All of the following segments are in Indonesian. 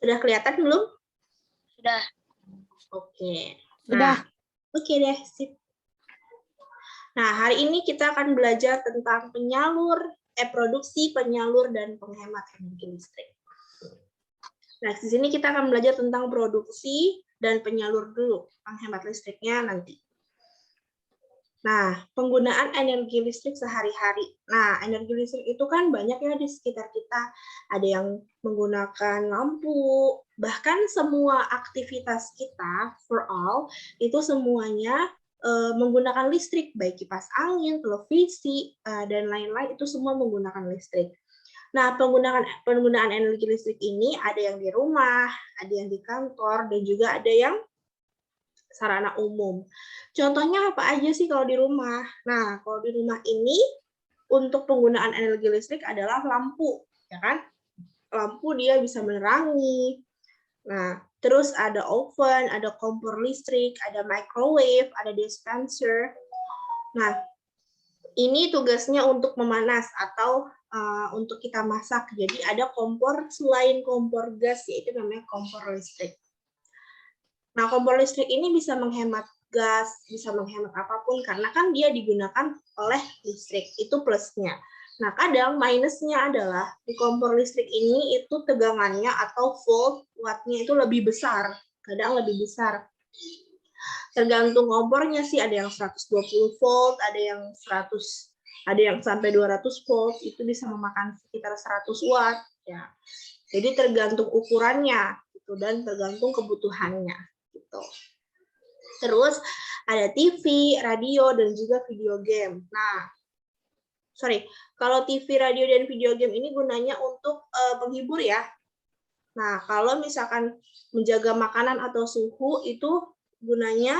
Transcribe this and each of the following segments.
Sudah kelihatan belum? Sudah. Oke. Sudah. Nah, oke deh, sip. Nah, hari ini kita akan belajar tentang produksi, penyalur, dan penghemat energi listrik. Nah, di sini kita akan belajar tentang produksi dan penyalur dulu, penghemat listriknya nanti. Nah, penggunaan energi listrik sehari-hari. Nah, energi listrik itu kan banyak ya di sekitar kita. Ada yang menggunakan lampu, bahkan semua aktivitas kita, for all, itu semuanya menggunakan listrik, baik kipas angin, televisi, dan lain-lain, itu semua menggunakan listrik. Nah, penggunaan energi listrik ini ada yang di rumah, ada yang di kantor, dan juga ada yang sarana umum. Contohnya apa aja sih kalau di rumah? Nah, kalau di rumah ini untuk penggunaan energi listrik adalah lampu, ya kan? Lampu dia bisa menerangi. Nah, terus ada oven, ada kompor listrik, ada microwave, ada dispenser. Nah, ini tugasnya untuk memanas atau untuk kita masak. Jadi ada kompor selain kompor gas, yaitu namanya kompor listrik. Nah, kompor listrik ini bisa menghemat gas, bisa menghemat apapun, karena kan dia digunakan oleh listrik, itu plusnya. Nah, kadang minusnya adalah di kompor listrik ini itu tegangannya atau volt wattnya itu lebih besar, kadang lebih besar. Tergantung kompornya sih, ada yang 120 volt, ada yang 100, ada yang sampai 200 volt, itu bisa memakan sekitar 100 watt ya. Jadi tergantung ukurannya gitu dan tergantung kebutuhannya gitu. Terus ada TV, radio, dan juga video game. Nah, kalau TV, radio, dan video game ini gunanya untuk penghibur ya. Nah, kalau misalkan menjaga makanan atau suhu itu gunanya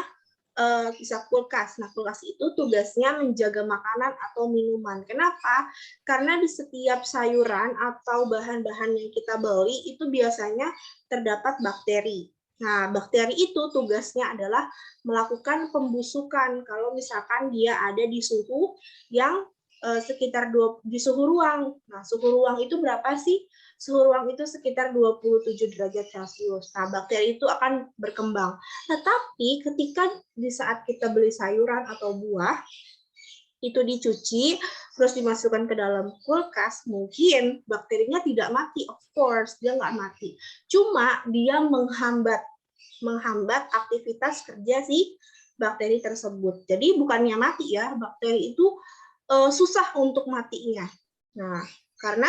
bisa kulkas. Nah, kulkas itu tugasnya menjaga makanan atau minuman. Kenapa? Karena di setiap sayuran atau bahan-bahan yang kita beli itu biasanya terdapat bakteri. Nah, bakteri itu tugasnya adalah melakukan pembusukan kalau misalkan dia ada di suhu yang sekitar di suhu ruang. Nah, suhu ruang itu berapa sih? Suhu ruang itu sekitar 27 derajat Celcius. Nah, bakteri itu akan berkembang. Tetapi ketika di saat kita beli sayuran atau buah, itu dicuci, terus dimasukkan ke dalam kulkas, mungkin bakterinya tidak mati, of course, dia nggak mati. Cuma dia menghambat aktivitas kerja si bakteri tersebut. Jadi bukannya mati ya, bakteri itu susah untuk matinya. Nah, karena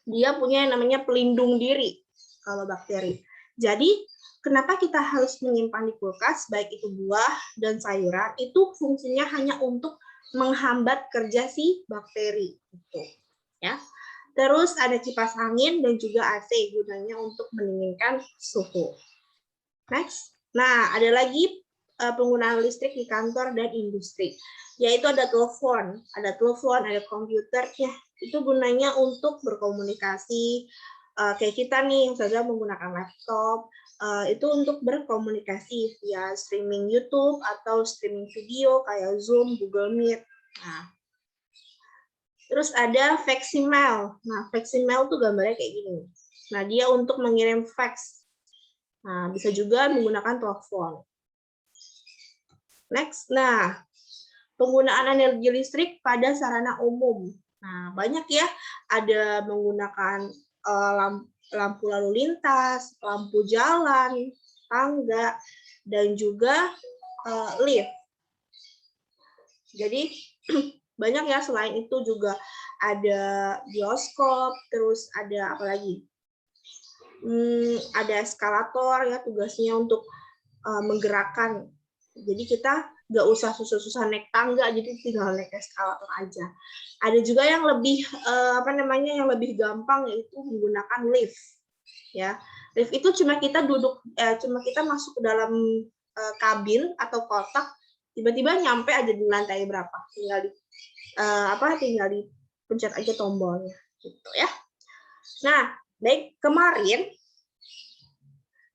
dia punya yang namanya pelindung diri kalau bakteri. Jadi, kenapa kita harus menyimpan di kulkas, baik itu buah dan sayuran, itu fungsinya hanya untuk menghambat kerja si bakteri. Gitu, ya. Terus ada kipas angin dan juga AC, gunanya untuk mendinginkan suhu. Next. Nah, ada lagi penggunaan listrik di kantor dan industri, yaitu ada telepon, ada komputer, ya itu gunanya untuk berkomunikasi. Kayak kita nih yang saja menggunakan laptop, itu untuk berkomunikasi via streaming YouTube atau streaming video kayak Zoom, Google Meet. Nah, terus ada faximile. Nah, faximile tuh gambarnya kayak gini. Nah, dia untuk mengirim fax. Nah, bisa juga menggunakan telepon. Next, nah, penggunaan energi listrik pada sarana umum. Nah, banyak ya, ada menggunakan lampu lalu lintas, lampu jalan, tangga, dan juga lift. Jadi, banyak ya, selain itu juga ada bioskop, terus ada apa lagi? Ada eskalator ya, tugasnya untuk menggerakkan. Jadi kita nggak usah susah-susah naik tangga, jadi tinggal naik eskalator aja. Ada juga yang lebih yang lebih gampang, yaitu menggunakan lift. Ya, lift itu cuma kita masuk ke dalam kabin atau kotak, tiba-tiba nyampe aja di lantai berapa, tinggal dipencet aja tombolnya, gitu ya. Nah, baik, kemarin.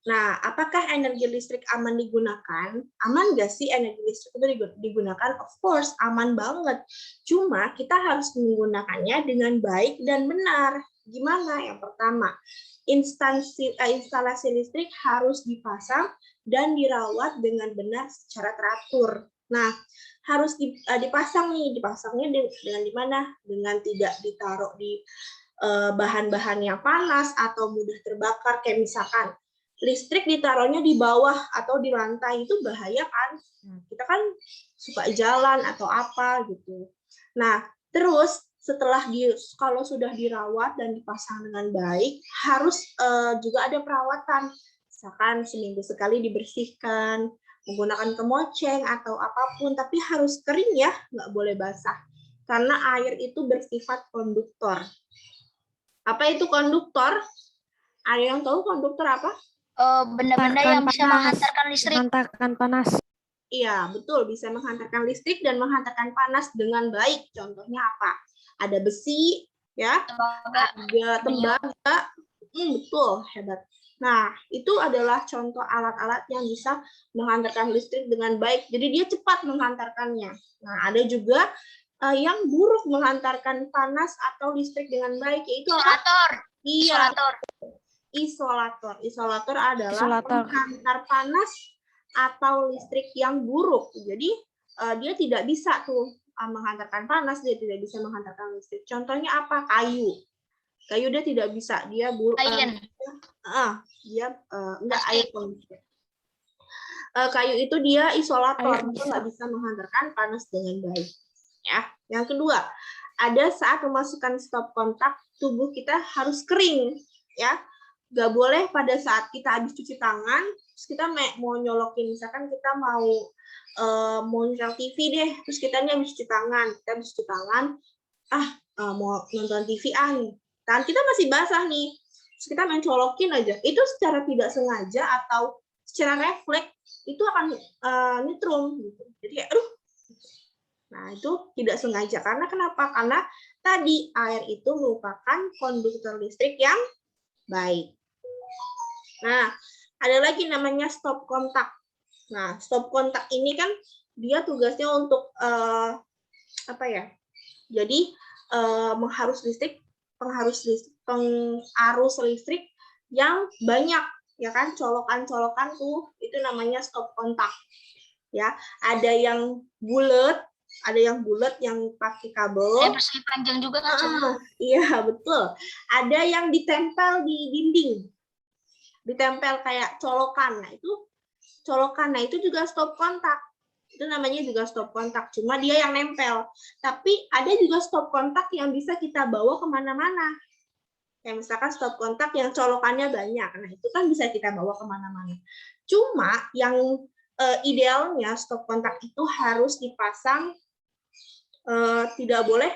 Nah, apakah energi listrik aman digunakan? Aman nggak sih energi listrik itu digunakan? Of course, aman banget. Cuma kita harus menggunakannya dengan baik dan benar. Gimana? Yang pertama, instalasi listrik harus dipasang dan dirawat dengan benar secara teratur. Nah, harus dipasang nih, dipasangnya dengan di mana? Dengan tidak ditaruh di bahan-bahan yang panas atau mudah terbakar, kayak misalkan listrik ditaruhnya di bawah atau di lantai, itu bahaya kan? Nah, kita kan suka jalan atau apa gitu. Nah, terus setelah kalau sudah dirawat dan dipasang dengan baik, harus juga ada perawatan. Misalkan seminggu sekali dibersihkan, menggunakan kemoceng atau apapun, tapi harus kering ya, nggak boleh basah. Karena air itu bersifat konduktor. Apa itu konduktor? Ada yang tahu konduktor apa? Benda-benda yang bisa menghantarkan listrik. Menghantarkan panas. Iya, betul. Bisa menghantarkan listrik dan menghantarkan panas dengan baik. Contohnya apa? Ada besi, ya. Ada tembaga. Betul, hebat. Nah, itu adalah contoh alat-alat yang bisa menghantarkan listrik dengan baik. Jadi dia cepat menghantarkannya. Nah, ada juga yang buruk menghantarkan panas atau listrik dengan baik, yaitu isolator. Iya, isolator. Isolator adalah penghantar panas atau listrik yang buruk. Jadi dia tidak bisa tuh menghantarkan panas, dia tidak bisa menghantarkan listrik. Contohnya apa? Kayu. Kayu dia tidak bisa, dia buruk. Dia enggak air kondisi. Kayu itu dia isolator, itu nggak bisa menghantarkan panas dengan baik. Ya, yang kedua, ada saat memasukkan stop kontak, tubuh kita harus kering, ya. Nggak boleh pada saat kita habis cuci tangan, terus kita mau nyolokin, misalkan kita mau nyetel TV deh, terus kita habis cuci tangan, mau nonton TV nih, tangan kita masih basah nih, terus kita main colokin aja, itu secara tidak sengaja atau secara refleks itu akan nyetrum, gitu. Jadi aduh. Nah, itu tidak sengaja. Karena kenapa? Karena tadi air itu merupakan konduktor listrik yang baik. Nah, ada lagi namanya stop kontak. Nah, stop kontak ini kan dia tugasnya untuk apa ya? Jadi pengarus listrik yang banyak, ya kan? Colokan-colokan tuh itu namanya stop kontak. Ya, ada yang bulat, yang pakai kabel. Bersih panjang juga kan? Iya, betul. Ada yang ditempel di dinding. Ditempel kayak colokan. Nah, itu juga stop kontak. Itu namanya juga stop kontak. Cuma dia yang nempel. Tapi ada juga stop kontak yang bisa kita bawa kemana-mana. Kayak misalkan stop kontak yang colokannya banyak. Nah, itu kan bisa kita bawa kemana-mana. Cuma yang idealnya stop kontak itu harus dipasang, tidak boleh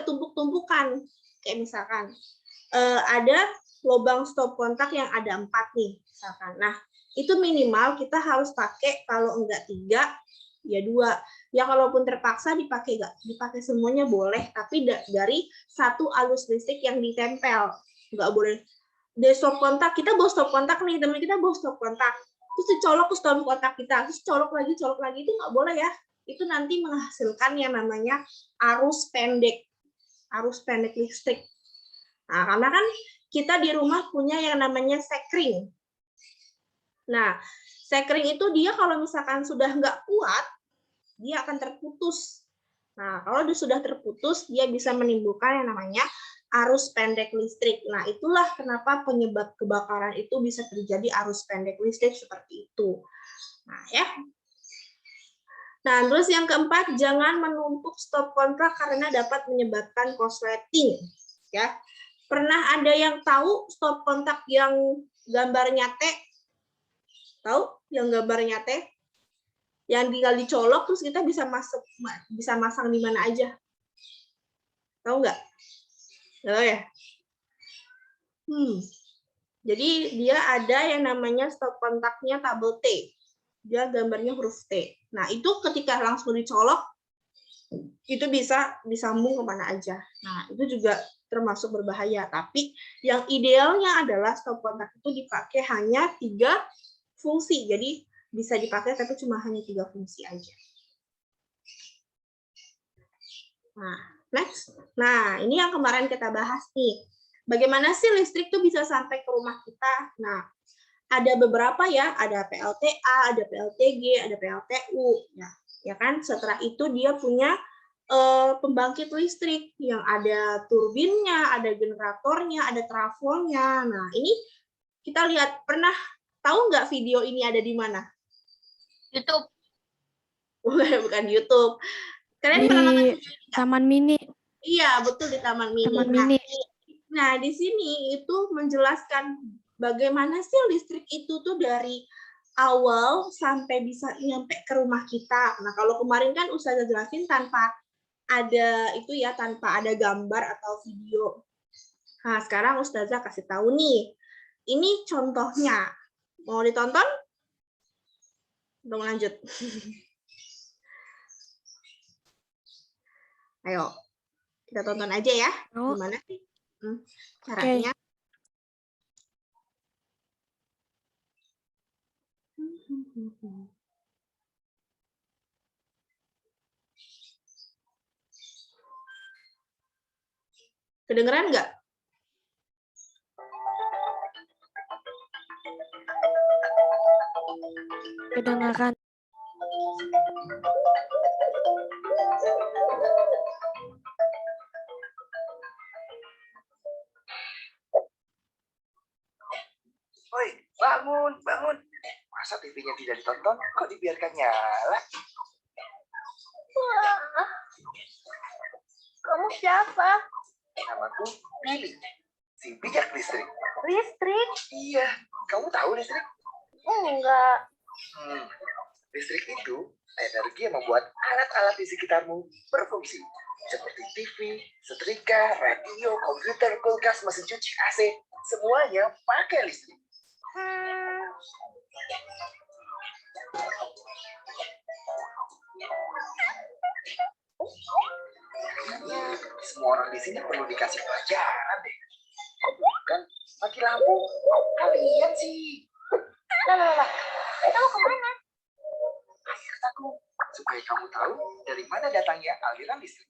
tumpuk-tumpukan. Kayak misalkan ada lubang stop kontak yang ada 4 nih, misalkan. Nah, itu minimal kita harus pakai, kalau enggak 3, ya 2. Ya kalaupun terpaksa dipakai semuanya boleh, tapi dari satu arus listrik yang ditempel. Enggak boleh. Dari stop kontak, kita bawa stop kontak nih, teman kita bawa stop kontak. Terus dicolok ke stop kontak kita, terus colok lagi, itu nggak boleh ya. Itu nanti menghasilkan yang namanya arus pendek listrik. Nah, karena kan kita di rumah punya yang namanya sekring. Nah, sekring itu dia kalau misalkan sudah nggak kuat, dia akan terputus. Nah, kalau dia sudah terputus, dia bisa menimbulkan yang namanya arus pendek listrik. Nah, itulah kenapa penyebab kebakaran itu bisa terjadi arus pendek listrik seperti itu. Nah, ya. Nah, terus yang keempat, jangan menumpuk stop kontak karena dapat menyebabkan korsleting. Ya. Pernah ada yang tahu stop kontak yang gambarnya T? Tahu yang gambarnya T? Yang tinggal dicolok terus kita bisa masang di mana aja. Tahu nggak? Oh ya. Jadi dia ada yang namanya stop kontaknya tabel T. Dia gambarnya huruf T. Nah, itu ketika langsung dicolok, itu bisa disambung kemana aja. Nah, itu juga termasuk berbahaya. Tapi yang idealnya adalah stop kontak itu dipakai hanya 3 fungsi. Jadi bisa dipakai tapi cuma hanya 3 fungsi aja. Nah, Next. Nah, ini yang kemarin kita bahas nih. Bagaimana sih listrik tuh bisa sampai ke rumah kita? Nah, ada beberapa ya, ada PLTA, ada PLTG, ada PLTU. Ya kan? Setelah itu dia punya pembangkit listrik yang ada turbinnya, ada generatornya, ada trafonya. Nah, ini kita lihat, pernah tahu nggak video ini ada di mana? YouTube. Bukan YouTube. Kalian Di pernah nonton video ini? Taman Mini. Iya, betul, di Taman Mini. Taman Mini. Nah, di sini itu menjelaskan bagaimana sih listrik itu tuh dari awal sampai bisa nyampe ke rumah kita. Nah, kalau kemarin kan Ustazah jelasin tanpa ada itu ya, tanpa ada gambar atau video. Nah, sekarang Ustazah kasih tahu nih. Ini contohnya. Mau ditonton? Udah mau lanjut. Ayo, kita tonton aja ya. Gimana sih caranya? Kedengeran nggak? Kedengaran. Woi, bangun, bangun. Masa TV-nya tidak ditonton, kok dibiarkan nyala? Wah, kamu siapa? Namaku Billy, si bijak listrik. Listrik? Iya, kamu tahu listrik? Enggak. Listrik itu energi yang membuat alat-alat di sekitarmu berfungsi. Seperti TV, setrika, radio, komputer, kulkas, mesin cuci, AC. Semuanya pakai listrik. Kayaknya semua orang di sini perlu dikasih pelajaran deh. Kan mati lampu. Kalian sih. Lah. Kamu kemana? Akhir aku supaya kamu tahu dari mana datangnya aliran listrik.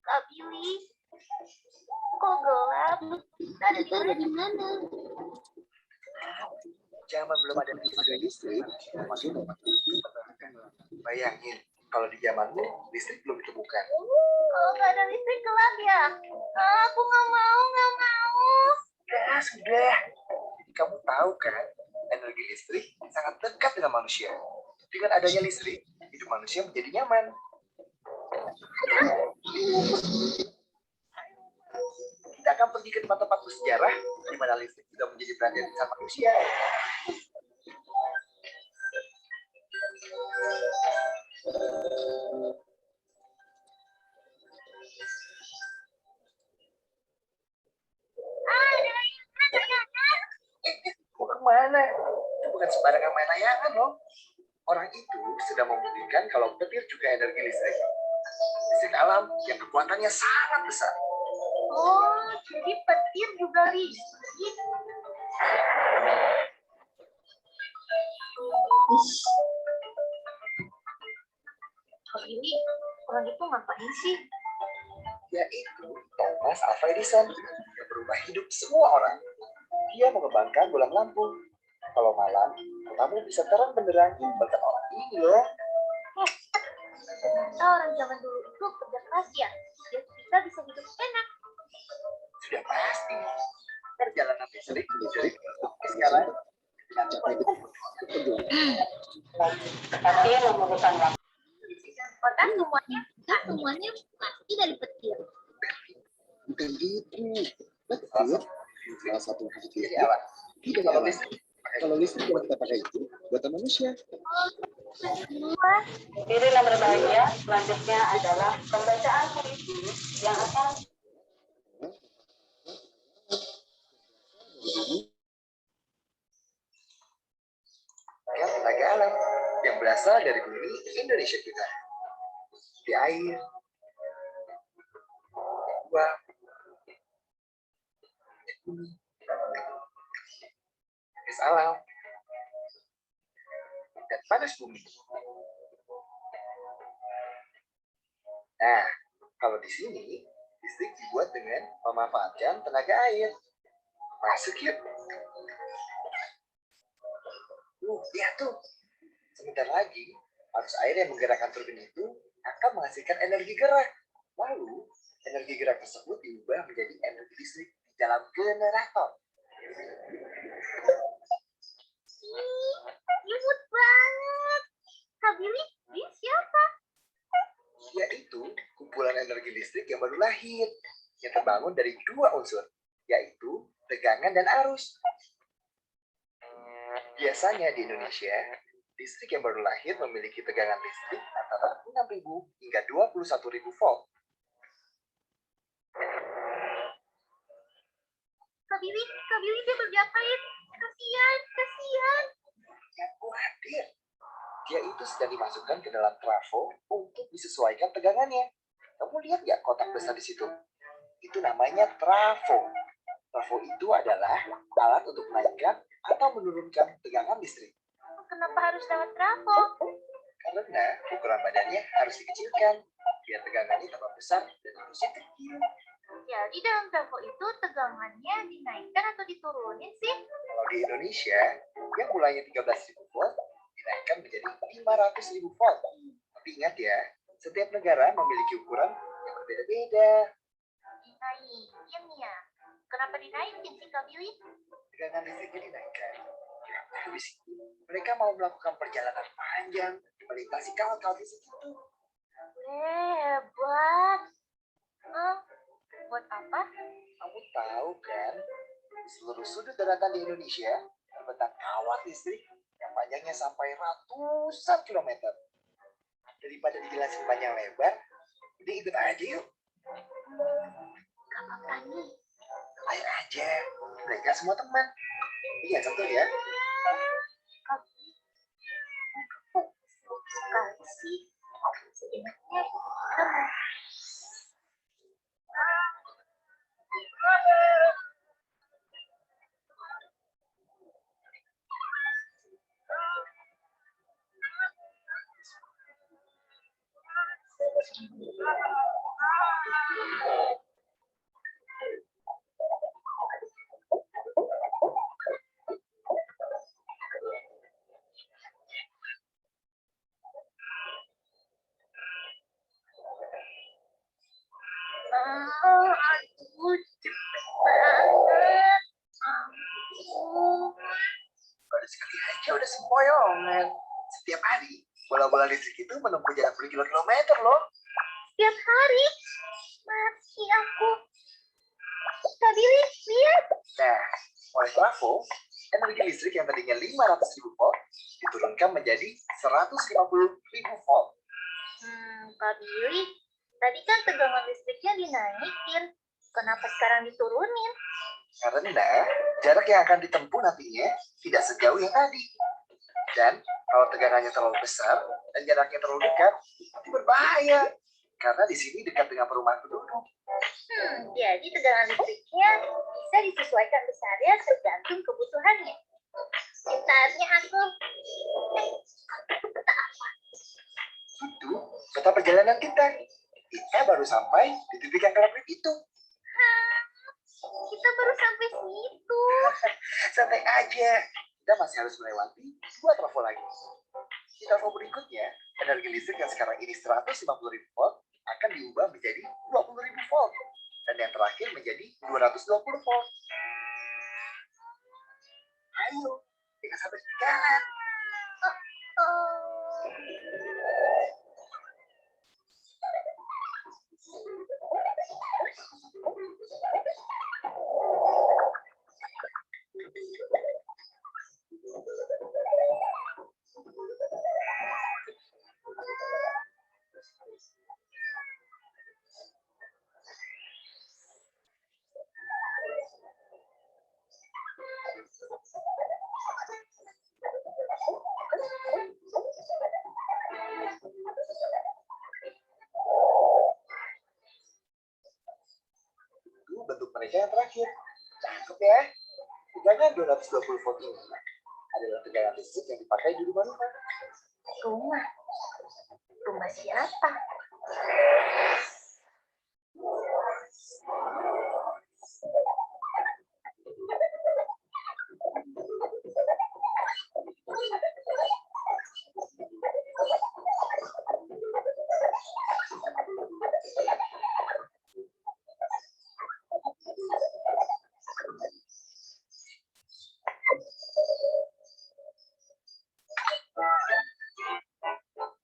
Kak Billy. Kok gelap? Ada di mana? Zaman belum ada listrik, masih bayangin kalau di zamanmu listrik belum ditemukan. Kalau nggak ada listrik gelap ya? Aku nggak mau. Sudah. Jadi kamu tahu kan, energi listrik sangat dekat dengan manusia. Dengan adanya listrik, hidup manusia menjadi nyaman. Kita akan pergi ke tempat-tempat bersejarah di mana listrik sudah menjadi perhatian besar manusia. Mau kemana? Itu bukan sembarangan main layangan loh. Orang itu sedang membuktikan kalau petir juga energi listrik. Listrik alam yang kekuatannya sangat besar. Oh, jadi petir juga listrik. Kalau ini orang itu ngapain sih? Yaitu Thomas Alva Edison yang berubah hidup semua orang. Dia mengembangkan bola lampu. Kalau malam, kamu bisa terang benderang bahkan orang ini loh. Ternyata orang zaman dulu itu kerja keras ya. Biar kita bisa hidup enak. Sudah pasti. Perjalanan listrik sekarang dengan cepat. Tapi memerlukan waktu. Kota semuanya pasti dari petir. Bukan gitu. Petir salah satu petir Jadi apa? tidak Kalau nyala. listrik Kalau listrik yang kita pakai itu buatan manusia. Semua Diri yang berbahagia selanjutnya adalah pembacaan puisi yang akan saya tenaga alam yang berasal dari bumi Indonesia kita. Di air, uap, es alam, dan panas bumi. Nah, kalau di sini, listrik dibuat dengan memanfaatkan tenaga air. Masuk yuk. Lihat tuh. Sebentar lagi, arus air yang menggerakkan turbin itu akan menghasilkan energi gerak. Lalu, energi gerak tersebut diubah menjadi energi listrik di dalam generator. Imut banget. Kak Billy, dia siapa? Yaitu kumpulan energi listrik yang baru lahir, yang terbangun dari dua unsur, yaitu tegangan dan arus. Biasanya di Indonesia, listrik yang baru lahir memiliki tegangan listrik antara 6.000 hingga 21.000 volt. Kak Billy dia berjahit. Kasihan. Jangan khawatir. Dia itu sedang dimasukkan ke dalam trafo untuk disesuaikan tegangannya. Kamu lihat nggak kotak besar di situ? Itu namanya trafo. Trafo itu adalah alat untuk menaikkan atau menurunkan tegangan listrik. Kenapa harus lewat trafo? Karena ukuran badannya harus dikecilkan, biar tegangannya tambah besar dan arusnya kecil. Jadi dalam trafo itu tegangannya dinaikkan atau diturunin sih? Kalau di Indonesia, yang mulainya 13.000 volt, dinaikkan menjadi 500.000 volt. Tapi ingat ya, setiap negara memiliki ukuran yang berbeda-beda. Dinaikin ya. Kenapa dinaikin sih Kak Billy? Tegangan listriknya dinaikkan. Habis itu, mereka mau melakukan perjalanan panjang, melintasi kawat-kawat listrik itu. Hebat. Buat apa? Kamu tahu kan, di seluruh sudut daratan di Indonesia, terbentang kawat listrik yang panjangnya sampai ratusan kilometer. Daripada dijelasin panjang lebar, jadi ikut aja yuk. Gak apa-apa nih. Ayo aja, mereka semua teman. Iya, contoh ya. Kak Billy, kok seru sekali sih? Seenaknya kita mau aduh, cepet banget. Ampun. Baru sekali aja udah sempoyongan. Setiap hari, bola-bola listrik itu menempuh jarak berkilometer loh. Setiap hari. Mati aku. Kak Billy, lihat. Nah, oleh trafo, energi listrik yang tadinya 500.000 volt diturunkan menjadi 150.000 volt. Kak Billy, tadi kan tegangan listriknya dinaikin. Kenapa sekarang diturunin? Karena jarak yang akan ditempuh nantinya tidak sejauh yang tadi. Dan kalau tegangannya terlalu besar dan jaraknya terlalu dekat, itu berbahaya. Karena di sini dekat dengan perumahan penduduk. Jadi tegangan listriknya bisa disesuaikan besarnya tergantung kebutuhannya. Bentarnya aku. Itu peta perjalanan kita. Kita baru sampai di titik yang kelap itu. Kita baru sampai situ. Santai aja. Kita masih harus melewati 2 trafo lagi. Di trafo berikutnya, energi listrik yang sekarang ini 150.000 volt akan diubah menjadi 20.000 volt. Dan yang terakhir menjadi 220 volt. Ayo, kita sampai di jalan. Itu bentuk mereka yang terakhir. Cakep ya. Tegangan 220 volt ini adalah tegangan listrik yang dipakai di rumah-rumah. Rumah siapa?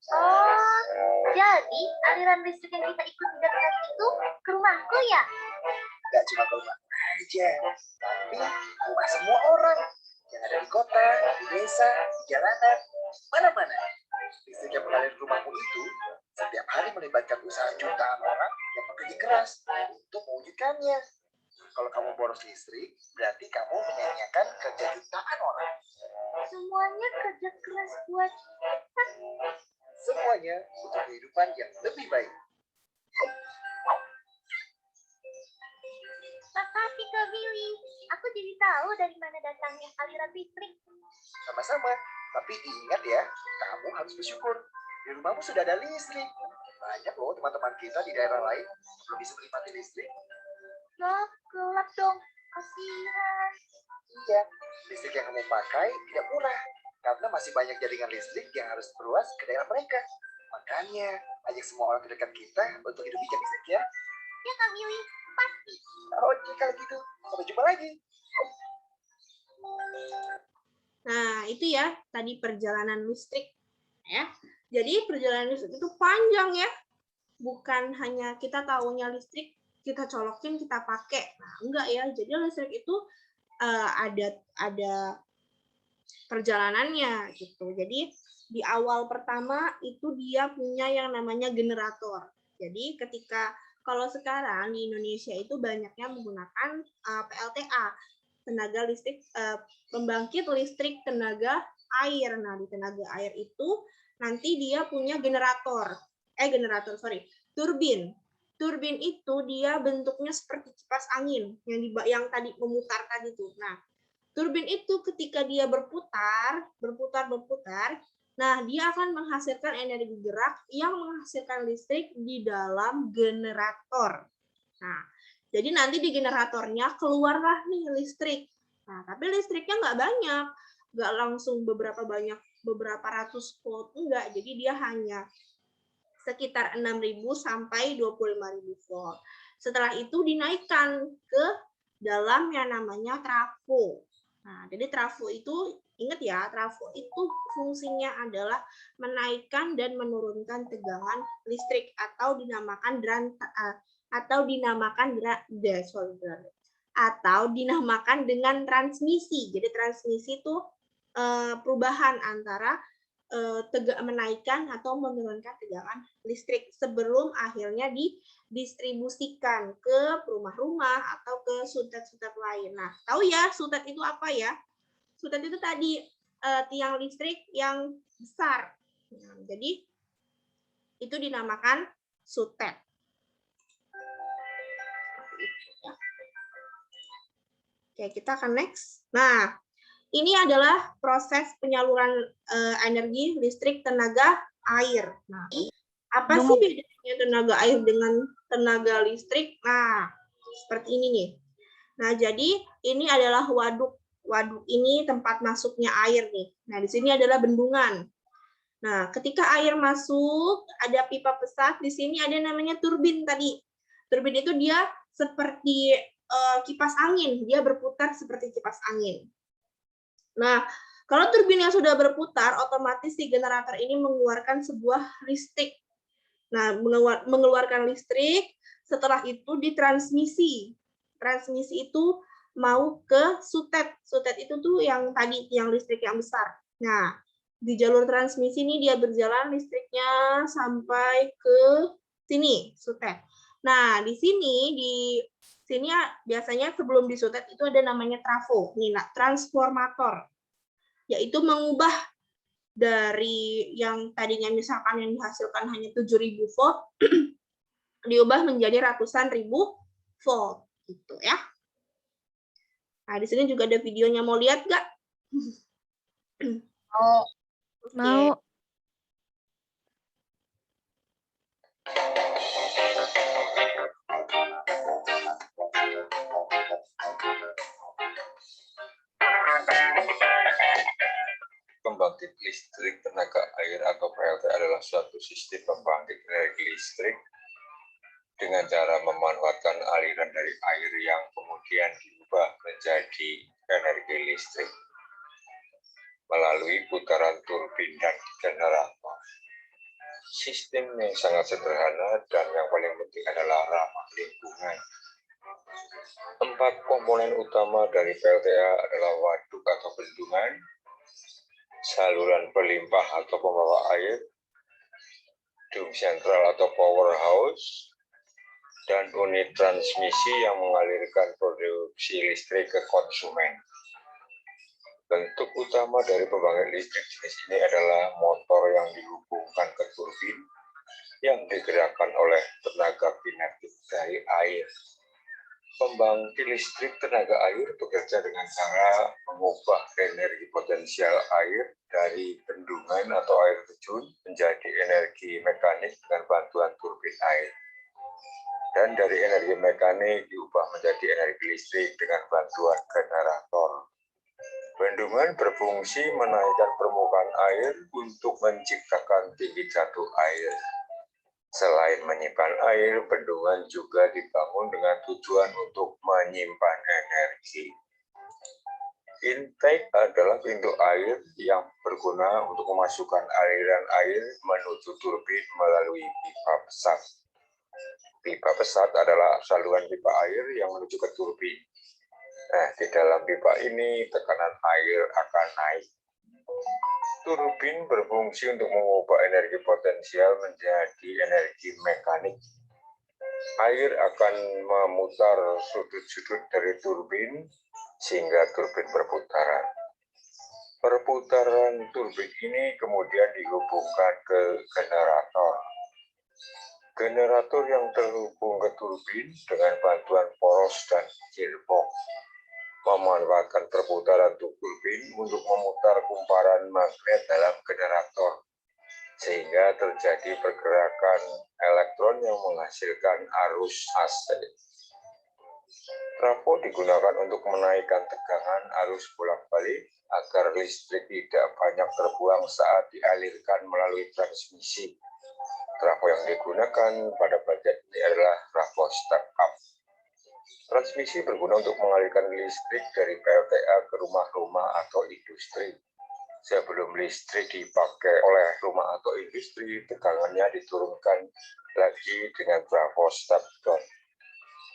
Oh, jadi aliran listrik yang kita ikuti dari tadi itu ke rumahku ya? Gak cuma ke rumah aja, tapi rumah semua orang yang ada di kota, di desa, di jalanan, mana-mana. Listrik yang mengalir di rumahmu itu setiap hari melibatkan usaha jutaan orang yang bekerja keras untuk mewujudkannya. Kalau kamu boros listrik, berarti kamu menyanyiakan kerja jutaan orang. Semuanya kerja keras buat kita. Semuanya untuk kehidupan yang lebih baik. Makasih Kak Billy. Aku jadi tahu dari mana datangnya aliran listrik. Sama-sama, tapi ingat ya, kamu harus bersyukur. Di rumahmu sudah ada listrik. Banyak loh teman-teman kita di daerah lain yang belum bisa menikmati listrik. Loh, gelap dong. Kasihan. Iya, listrik yang kamu pakai tidak murah karena masih banyak jaringan listrik yang harus berluas ke daerah mereka. Makanya, ajak semua orang terdekat kita untuk hidup bijak listrik ya. Ya Kak Billy, pasti. Oke, kalau gitu, sampai jumpa lagi. Nah, itu ya tadi perjalanan listrik ya. Jadi perjalanan listrik itu panjang ya. Bukan hanya kita tahunya listrik, kita colokin, kita pakai. Nah, enggak ya. Jadi listrik itu ada perjalanannya gitu. Jadi di awal pertama itu dia punya yang namanya generator. Jadi ketika kalau sekarang di Indonesia itu banyaknya menggunakan PLTA, tenaga listrik pembangkit listrik tenaga air. Nah, di tenaga air itu nanti dia punya turbin. Turbin itu dia bentuknya seperti kipas angin yang tadi memutar tadi tuh. Nah, turbin itu ketika dia berputar, nah dia akan menghasilkan energi gerak yang menghasilkan listrik di dalam generator. Nah, jadi nanti di generatornya keluarlah nih listrik. Nah, tapi listriknya nggak banyak, nggak langsung beberapa ratus volt, enggak. Jadi dia hanya sekitar 6.000 sampai 25.000 volt. Setelah itu dinaikkan ke dalam yang namanya trafo. Nah, jadi trafo itu, ingat ya, trafo itu fungsinya adalah menaikkan dan menurunkan tegangan listrik atau dinamakan dengan transmisi. Jadi transmisi itu perubahan antara menaikkan atau menurunkan tegangan listrik sebelum akhirnya didistribusikan ke rumah-rumah atau ke sutet-sutet lain. Nah, tahu ya sutet itu apa ya? Sutet itu tadi tiang listrik yang besar. Nah, jadi itu dinamakan sutet. Oke, kita akan next. Nah, ini adalah proses penyaluran energi listrik tenaga air. Nah, apa sih bedanya tenaga air dengan tenaga listrik? Nah, seperti ini nih. Nah, jadi ini adalah waduk. Waduk ini tempat masuknya air nih. Nah, di sini adalah bendungan. Nah, ketika air masuk, ada pipa pesat. Di sini ada namanya turbin tadi. Turbin itu dia seperti kipas angin. Dia berputar seperti kipas angin. Nah, kalau turbin yang sudah berputar, otomatis si generator ini mengeluarkan sebuah listrik. Nah, mengeluarkan listrik, setelah itu ditransmisi. Transmisi itu mau ke sutet. Sutet itu tuh yang tadi, yang listrik yang besar. Nah, di jalur transmisi ini dia berjalan listriknya sampai ke sini, sutet. Nah, di sini biasanya sebelum di sutet itu ada namanya trafo, transformator, yaitu mengubah dari yang tadinya misalkan yang dihasilkan hanya 7.000 volt, diubah menjadi ratusan ribu volt, gitu ya. Nah, di sini juga ada videonya, mau lihat nggak? Mau. Pembangkit listrik tenaga air atau PLT adalah suatu sistem pembangkit energi listrik dengan cara memanfaatkan aliran dari air yang kemudian diubah menjadi energi listrik melalui putaran turbin dan generator. Sistem yang sangat sederhana dan yang paling penting adalah ramah lingkungan. 4 komponen utama dari PLTA adalah waduk atau bendungan, saluran pelimpah atau pembawa air, dum sentral atau powerhouse, dan unit transmisi yang mengalirkan produksi listrik ke konsumen. Bentuk utama dari pembangkit listrik jenis ini adalah motor yang dihubungkan ke turbin yang digerakkan oleh tenaga kinetik dari air. Pembangkit listrik tenaga air bekerja dengan cara mengubah energi potensial air dari bendungan atau air terjun menjadi energi mekanik dengan bantuan turbin air. Dan dari energi mekanik diubah menjadi energi listrik dengan bantuan generator. Bendungan berfungsi menaikkan permukaan air untuk menciptakan tinggi jatuh air. Selain menyimpan air, bendungan juga dibangun dengan tujuan untuk menyimpan energi. Intake adalah pintu air yang berguna untuk memasukkan aliran air menuju turbin melalui pipa pesat. Pipa pesat adalah saluran pipa air yang menuju ke turbin. Nah, di dalam pipa ini tekanan air akan naik. Turbin berfungsi untuk mengubah energi potensial menjadi energi mekanik. Air akan memutar sudut-sudut dari turbin sehingga turbin berputaran. Perputaran turbin ini kemudian dihubungkan ke generator. Generator yang terhubung ke turbin dengan bantuan poros dan gearbox memanfaatkan perputaran turbin untuk memutar kumparan magnet dalam generator, sehingga terjadi pergerakan elektron yang menghasilkan arus AC. Trafo digunakan untuk menaikkan tegangan arus bolak-balik agar listrik tidak banyak terbuang saat dialirkan melalui transmisi. Trafo yang digunakan pada bagian ini adalah trafo step-up. Transmisi berguna untuk mengalirkan listrik dari PLTA ke rumah-rumah atau industri. Sebelum listrik dipakai oleh rumah atau industri, tegangannya diturunkan lagi dengan trafo step down.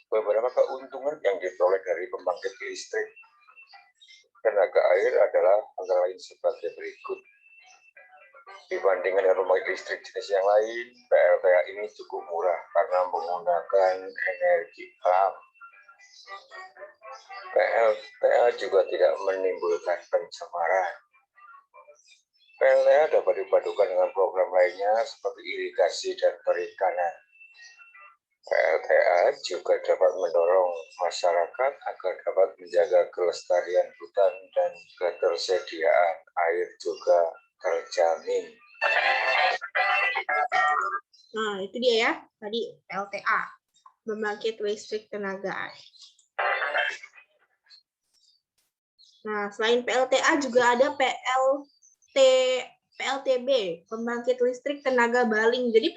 Beberapa keuntungan yang diperoleh dari pembangkit listrik tenaga air adalah antara lain sebagai berikut. Dibandingkan dengan pembangkit listrik jenis yang lain, PLTA ini cukup murah karena menggunakan energi alam. PLTA juga tidak menimbulkan pencemaran. PLTA dapat dipadukan dengan program lainnya seperti irigasi dan perikanan. PLTA juga dapat mendorong masyarakat agar dapat menjaga kelestarian hutan dan ketersediaan air juga terjamin. Nah, itu dia ya, tadi PLTA, pembangkit listrik tenaga air. Nah, selain PLTA juga ada PLTB, pembangkit listrik tenaga baling. Jadi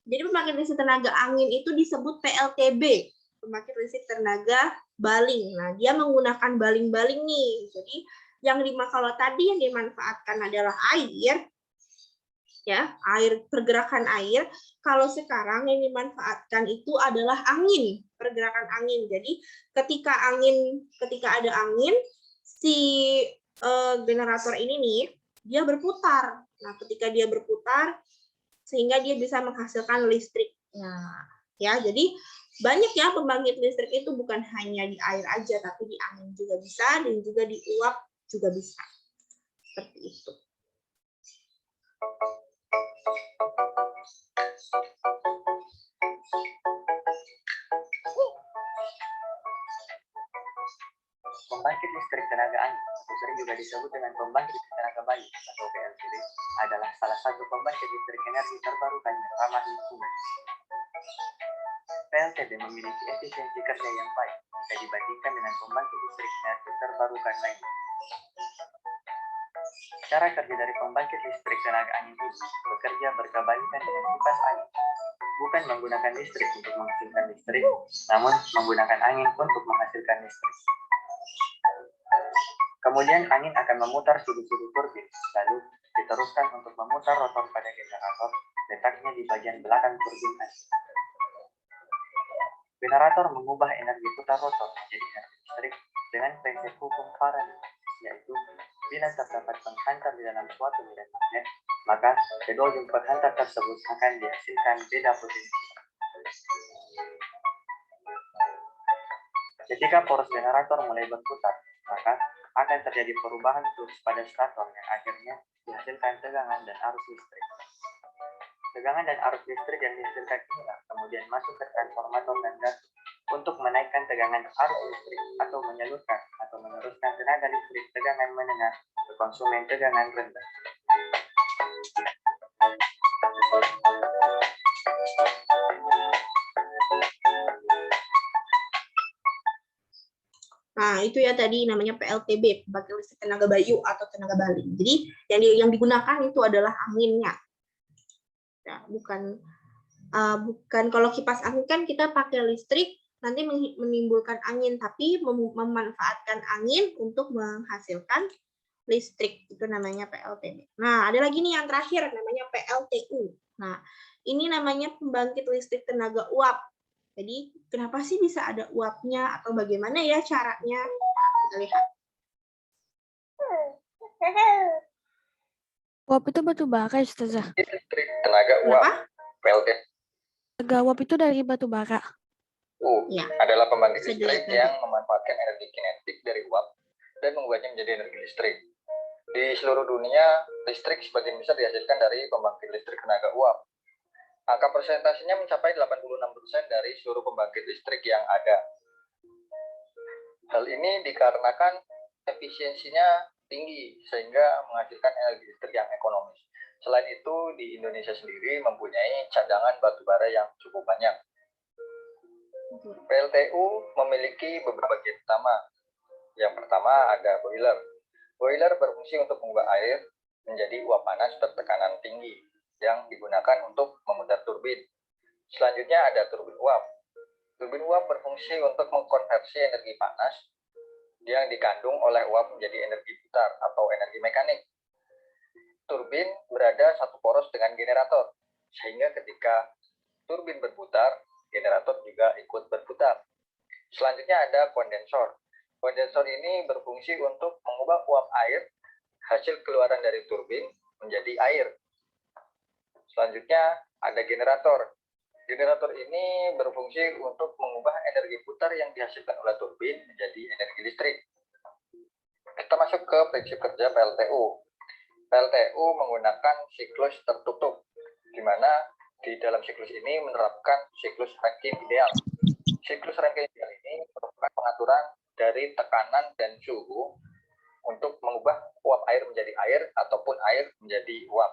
pembangkit listrik tenaga angin itu disebut PLTB, pembangkit listrik tenaga baling. Nah, dia menggunakan baling-baling nih. Jadi kalau tadi yang dimanfaatkan adalah air, ya, pergerakan air. Kalau sekarang yang dimanfaatkan itu adalah angin, pergerakan angin. Jadi ketika ada angin, si generator ini nih dia berputar. Nah, ketika dia berputar sehingga dia bisa menghasilkan listrik. Nah, ya, jadi banyak ya pembangkit listrik itu bukan hanya di air aja, tapi di angin juga bisa dan juga di uap juga bisa. Seperti itu. Pembangkit listrik tenaga angin, atau sering juga disebut dengan pembangkit listrik tenaga bayi atau PLTB, adalah salah satu pembangkit listrik energi terbarukan yang ramah lingkungan. PLTB memiliki efisiensi kerja yang baik jika dibandingkan dengan pembangkit listrik energi terbarukan lainnya. Cara kerja dari pembangkit listrik tenaga angin ini bekerja berkebalikan dengan kipas angin. Bukan menggunakan listrik untuk menghasilkan listrik, namun menggunakan angin untuk menghasilkan listrik. Kemudian angin akan memutar sudut-sudut turbin, lalu diteruskan untuk memutar rotor pada generator, letaknya di bagian belakang turbin angin. Generator mengubah energi putar rotor menjadi energi listrik dengan prinsip hukum Faraday, yaitu bila terdapat penghantar di dalam suatu medan magnet, maka kedua ujung penghantar tersebut akan dihasilkan beda potensi. Ketika poros generator mulai berputar, maka akan terjadi perubahan flux pada stator yang akhirnya dihasilkan tegangan dan arus listrik. Tegangan dan arus listrik yang dihasilkan inilah kemudian masuk ke transformator dan gas untuk menaikkan tegangan arus listrik atau menyalurkan atau meneruskan tenaga listrik tegangan menengah ke konsumen tegangan rendah. Nah, itu ya tadi namanya PLTB, pembangkit listrik tenaga bayu atau tenaga baling. Jadi yang digunakan itu adalah anginnya. Ya, bukan kalau kipas angin kan kita pakai listrik nanti menimbulkan angin, tapi memanfaatkan angin untuk menghasilkan listrik, itu namanya PLTB. Nah, ada lagi nih yang terakhir namanya PLTU. Nah, ini namanya pembangkit listrik tenaga uap. Jadi, kenapa sih bisa ada uapnya atau bagaimana ya caranya? Kita lihat. Uap itu batu bara, Ustazah. Listrik tenaga uap, Kenapa? PLTU, Tenaga uap itu dari batu bara. Ya. adalah pembangkit Bisa listrik dilihat yang memanfaatkan energi kinetik dari uap dan mengubahnya menjadi energi listrik. Di seluruh dunia, listrik sebagian besar dihasilkan dari pembangkit listrik tenaga uap. Angka persentasenya mencapai 86% dari seluruh pembangkit listrik yang ada. Hal ini dikarenakan efisiensinya tinggi sehingga menghasilkan energi listrik yang ekonomis. Selain itu, di Indonesia sendiri mempunyai cadangan batu bara yang cukup banyak. PLTU memiliki beberapa bagian utama. Yang pertama ada boiler. Boiler berfungsi untuk mengubah air menjadi uap panas bertekanan tinggi yang digunakan untuk memutar turbin. Selanjutnya ada turbin uap. Turbin uap berfungsi untuk mengkonversi energi panas yang dikandung oleh uap menjadi energi putar atau energi mekanik. Turbin berada satu poros dengan generator, sehingga ketika turbin berputar, generator juga ikut berputar. Selanjutnya ada kondensor. Kondensor ini berfungsi untuk mengubah uap air hasil keluaran dari turbin menjadi air. Selanjutnya ada generator. Generator ini berfungsi untuk mengubah energi putar yang dihasilkan oleh turbin menjadi energi listrik. Kita masuk ke prinsip kerja PLTU. PLTU menggunakan siklus tertutup, di mana di dalam siklus ini menerapkan siklus Rankine ideal. Siklus Rankine ideal ini merupakan pengaturan dari tekanan dan suhu untuk mengubah uap air menjadi air ataupun air menjadi uap.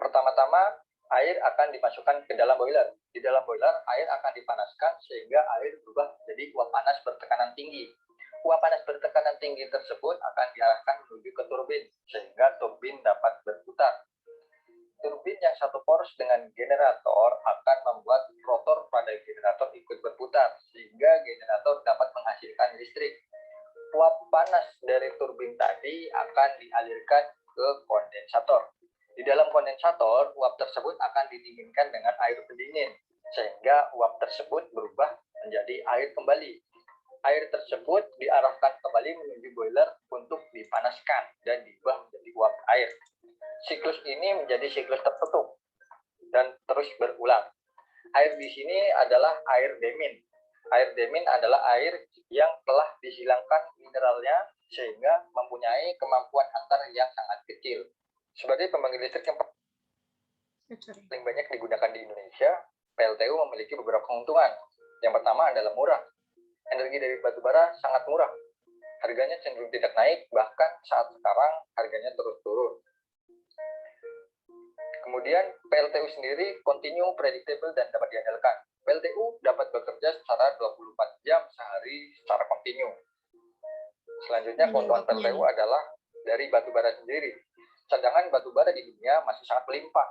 Pertama-tama, air akan dimasukkan ke dalam boiler. Di dalam boiler, air akan dipanaskan sehingga air berubah menjadi uap panas bertekanan tinggi. Uap panas bertekanan tinggi tersebut akan diarahkan menuju ke turbin, sehingga turbin dapat berputar. Turbin yang satu poros dengan generator akan membuat rotor pada generator ikut berputar, sehingga generator dapat menghasilkan listrik. Uap panas dari turbin tadi akan dialirkan ke kondensator. Di dalam kondensator, uap tersebut akan didinginkan dengan air pendingin, sehingga uap tersebut berubah menjadi air kembali. Air tersebut diarahkan kembali menuju boiler untuk dipanaskan dan diubah menjadi uap air. Siklus ini menjadi siklus tertutup dan terus berulang. Air di sini adalah air demin. Air demin adalah air yang telah dihilangkan mineralnya sehingga mempunyai kemampuan hantar yang sangat kecil. Sebagai pembangkit listrik yang paling banyak digunakan di Indonesia, PLTU memiliki beberapa keuntungan. Yang pertama adalah murah. Energi dari batu bara sangat murah. Harganya cenderung tidak naik, bahkan saat sekarang harganya terus turun. Kemudian PLTU sendiri continue, predictable, dan dapat diandalkan. PLTU dapat bekerja secara 24 jam sehari secara kontinu. Selanjutnya keuntungan PLTU adalah dari batu bara sendiri. Sedangkan batu bara di dunia masih sangat melimpah.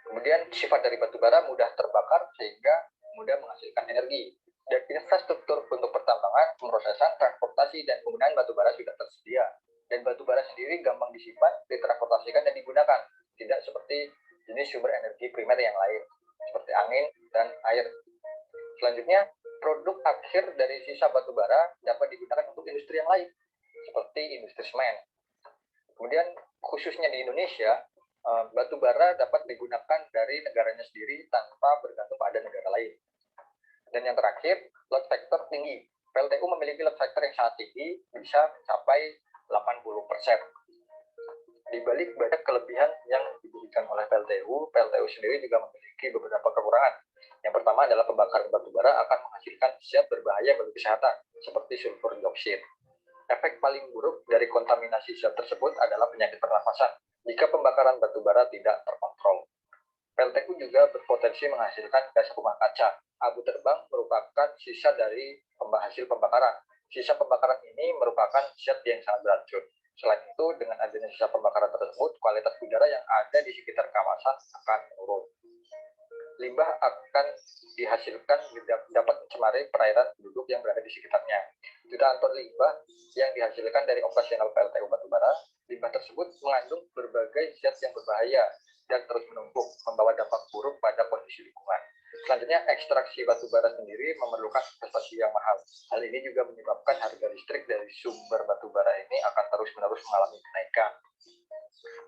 Kemudian sifat dari batu bara mudah terbakar sehingga mudah menghasilkan energi. Dan infrastruktur untuk pertambangan, pemrosesan, transportasi, dan penggunaan batu bara sudah tersedia. Dan batu bara sendiri gampang disimpan, ditransportasikan, dan digunakan. Tidak seperti jenis sumber energi primer yang lain, seperti angin dan air. Selanjutnya, produk akhir dari sisa batu bara dapat digunakan untuk industri yang lain, seperti industri semen. Kemudian, khususnya di Indonesia, batu bara dapat digunakan dari negaranya sendiri tanpa bergantung pada negara lain. Dan yang terakhir, load factor tinggi. PLTU memiliki load factor yang sangat tinggi, bisa mencapai 80%. Di balik banyak kelebihan yang diberikan oleh PLTU, PLTU sendiri juga memiliki beberapa kekurangan. Yang pertama adalah pembakaran batu bara akan menghasilkan zat berbahaya bagi kesehatan, seperti sulfur dioksida. Efek paling buruk dari kontaminasi zat tersebut adalah penyakit pernafasan jika pembakaran batu bara tidak terkontrol. PLTU juga berpotensi menghasilkan gas rumah kaca. Abu terbang merupakan sisa dari hasil pembakaran. Sisa pembakaran ini merupakan zat yang sangat beracun. Selain itu, dengan adanya sisa pembakaran tersebut, kualitas udara yang ada di sekitar kawasan akan menurun. Limbah akan dihasilkan dapat mencemari perairan penduduk yang berada di sekitarnya. Jutaan ton limbah yang dihasilkan dari operasional PLTU batubara, limbah tersebut mengandung berbagai zat yang berbahaya dan terus menumpuk, membawa dampak buruk pada kondisi lingkungan. Selanjutnya, ekstraksi batubara sendiri memerlukan investasi yang mahal. Hal ini juga menyebabkan harga listrik dari sumber batubara ini akan terus-menerus mengalami kenaikan.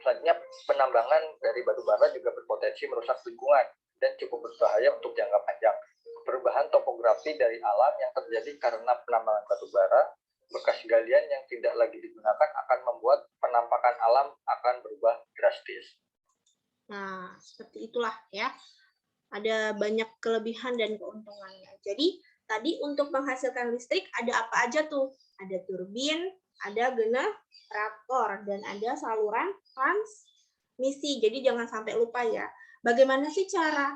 Selanjutnya, penambangan dari batubara juga berpotensi merusak lingkungan dan cukup berbahaya untuk jangka panjang. Perubahan topografi dari alam yang terjadi karena penambangan batubara, bekas galian yang tidak lagi digunakan akan membuat penampakan alam akan berubah drastis. Nah, seperti itulah ya. Ada banyak kelebihan dan keuntungannya. Jadi, tadi untuk menghasilkan listrik ada apa aja tuh? Ada turbin, ada generator, dan ada saluran transmisi. Jadi, jangan sampai lupa ya. Bagaimana sih cara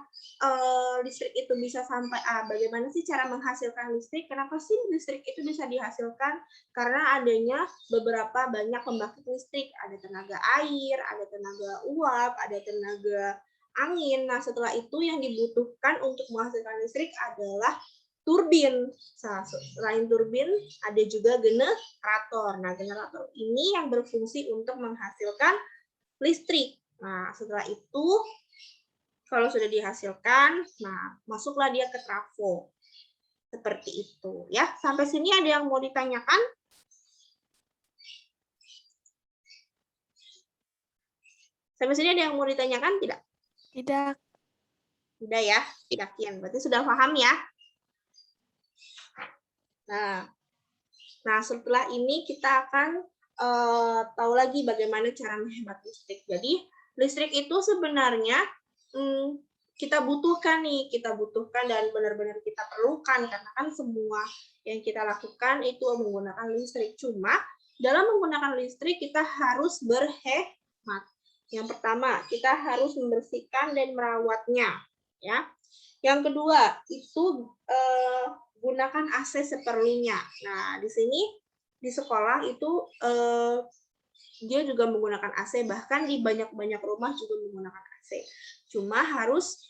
listrik itu bisa sampai bagaimana sih cara menghasilkan listrik? Kenapa sih listrik itu bisa dihasilkan? Karena adanya beberapa banyak pembangkit listrik. Ada tenaga air, ada tenaga uap, ada tenaga angin. Nah, setelah itu yang dibutuhkan untuk menghasilkan listrik adalah turbin. Selain turbin, ada juga generator. Nah, generator ini yang berfungsi untuk menghasilkan listrik. Nah, setelah itu, kalau sudah dihasilkan, nah, masuklah dia ke trafo. Seperti itu. Ya, sampai sini ada yang mau ditanyakan? Sampai sini ada yang mau ditanyakan? Tidak? Tidak. Sudah ya, yakin. Berarti sudah paham ya. Nah, setelah ini kita akan tahu lagi bagaimana cara menghemat listrik. Jadi, listrik itu sebenarnya kita butuhkan dan benar-benar kita perlukan karena kan semua yang kita lakukan itu menggunakan listrik. Cuma dalam menggunakan listrik kita harus berhemat. Yang pertama, kita harus membersihkan dan merawatnya, ya. Yang kedua, itu gunakan AC seperlunya. Nah, di sini di sekolah itu dia juga menggunakan AC, bahkan di banyak rumah juga menggunakan AC. Cuma harus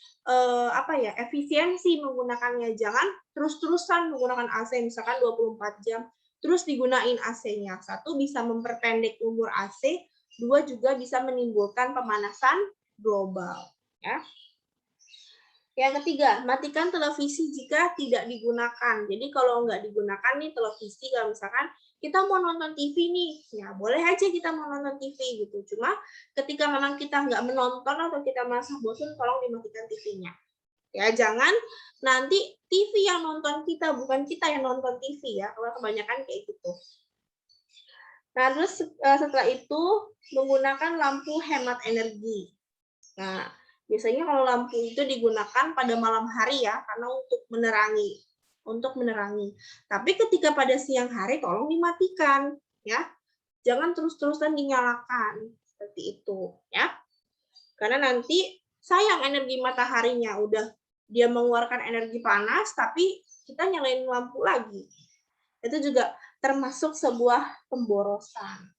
efisiensi menggunakannya. Jangan terus-terusan menggunakan AC, misalkan 24 jam terus digunain AC-nya. Satu, bisa memperpendek umur AC. Dua, juga bisa menimbulkan pemanasan global. Ya. Yang ketiga, matikan televisi jika tidak digunakan. Jadi kalau nggak digunakan nih televisi, kalau misalkan kita mau nonton TV nih, ya boleh aja kita mau nonton TV gitu. Cuma ketika memang kita nggak menonton atau kita merasa bosan, tolong dimatikan TV-nya. Ya, jangan nanti TV yang nonton kita, bukan kita yang nonton TV ya. Kalau kebanyakan kayak gitu. Nah, terus setelah itu menggunakan lampu hemat energi. Nah, biasanya kalau lampu itu digunakan pada malam hari ya, karena untuk menerangi. Tapi ketika pada siang hari tolong dimatikan ya. Jangan terus-terusan dinyalakan seperti itu ya. Karena nanti sayang energi mataharinya, udah dia mengeluarkan energi panas tapi kita nyalain lampu lagi. Itu juga termasuk sebuah pemborosan.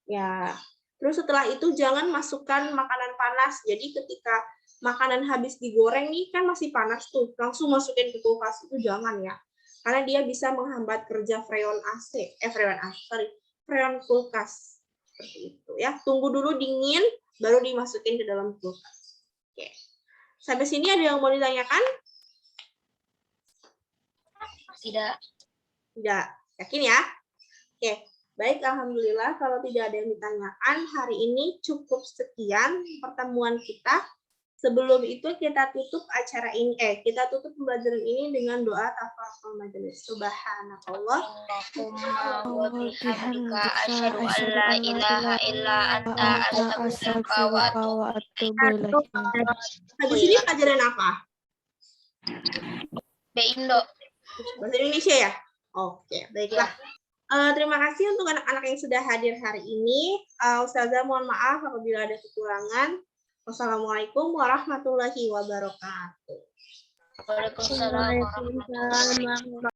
Ya. Terus setelah itu jangan masukkan makanan panas. Jadi ketika makanan habis digoreng nih kan masih panas tuh, langsung masukin ke kulkas itu jangan ya. Karena dia bisa menghambat kerja freon kulkas. Seperti itu ya. Tunggu dulu dingin baru dimasukin ke dalam kulkas. Oke. Sampai sini ada yang mau ditanyakan? Tidak. Tidak. Yakin ya? Oke. Baik, alhamdulillah kalau tidak ada yang ditanyakan, hari ini cukup sekian pertemuan kita. Sebelum itu kita tutup acara ini, kita tutup pembelajaran ini dengan doa tafakur majelis. Subhanallah. Allahumma wa bihamdika asyhadu an la ilaha illa anta astaghfiruka wa atubu ilaik. Habis ini pelajaran apa? Indo. Bahasa Indonesia ya? Oke, baiklah. Terima kasih untuk anak-anak yang sudah hadir hari ini. Ustazah mohon maaf apabila ada kekurangan. Wassalamualaikum warahmatullahi wabarakatuh. Waalaikumsalam warahmatullahi wabarakatuh.